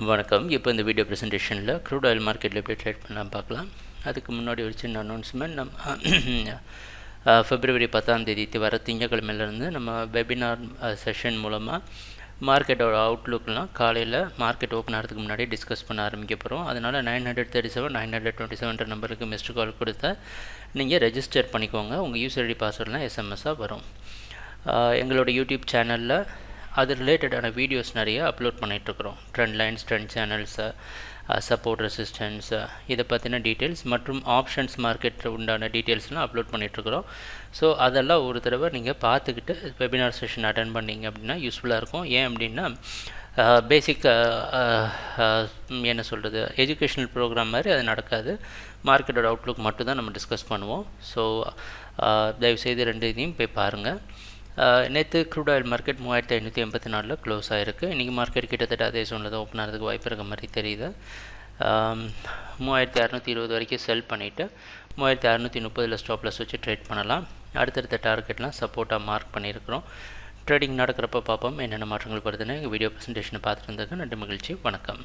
வணக்கம். இப்போ இந்த வீடியோ ப்ரெசன்டேஷனில் க்ரூட் ஆயில் மார்க்கெட்டில் எப்படி ட்ரேட் பண்ணலாம் பார்க்கலாம். அதுக்கு முன்னாடி ஒரு சின்ன அனௌன்ஸ்மெண்ட். நம்ம February 10 வர திங்கக்கிழமையிலேருந்து நம்ம வெபினார் செஷன் மூலமாக மார்க்கெட்டோட அவுட்லுக்லாம் காலையில் மார்க்கெட் ஓப்பன் ஆகிறதுக்கு முன்னாடி டிஸ்கஸ் பண்ண ஆரம்பிக்க போகிறோம். அதனால் 937 927 நம்பருக்கு மிஸ்டு கால் கொடுத்தா நீங்கள் ரெஜிஸ்டர் பண்ணிக்கோங்க. உங்கள் யூசர் ஐடி பாஸ்வேர்ட்லாம் எஸ்எம்எஸ்ஸாக வரும். எங்களோட யூடியூப் சேனலில் அது ரிலேட்டடான வீடியோஸ் நிறைய அப்லோட் பண்ணிகிட்ருக்குறோம். Trend lines, trend channels, support resistance, இதை பற்றின டீட்டெயில்ஸ் மற்றும் ஆப்ஷன்ஸ் மார்க்கெட் உண்டான டீட்டெயில்ஸ்லாம் அப்லோட் பண்ணிகிட்ருக்குறோம். ஸோ அதெல்லாம் ஒரு தடவை நீங்கள் பார்த்துக்கிட்டு வெபினார் செஷன் அட்டென்ட் பண்ணிங்க அப்படின்னா யூஸ்ஃபுல்லாக இருக்கும். ஏன் அப்படின்னா பேசிக் என்ன சொல்கிறது, எஜுகேஷ்னல் ப்ரோக்ராம் மாதிரி அது நடக்காது. மார்க்கெட்டோட அவுட்லுக் மட்டும் தான் நம்ம டிஸ்கஸ் பண்ணுவோம். ஸோ தயவுசெய்து ரெண்டு இதையும் போய் பாருங்கள். நேற்று க்ரூட் ஆயில் மார்க்கெட் 3584 க்ளோஸ் ஆகிருக்கு. இன்றைக்கி மார்க்கெட் கிட்டத்தட்ட அதே சோனில் தான் ஓப்பன் ஆகிறதுக்கு வாய்ப்பு இருக்க மாதிரி தெரியுது. 3620 வரைக்கும் செல் பண்ணிவிட்டு 3630 ஸ்டாப்லஸ் வச்சு ட்ரேட் பண்ணலாம். அடுத்தடுத்த டார்கெட்லாம் சப்போர்ட்டாக மார்க் பண்ணியிருக்கிறோம். ட்ரேடிங் நடக்கிறப்ப பார்ப்போம் என்னென்ன மாற்றங்கள் வருதுன்னு. எங்கள் வீடியோ ப்ரெசன்டேஷனை பார்த்துட்டு இருந்ததுக்கு நன்றி, மகிழ்ச்சி, வணக்கம்.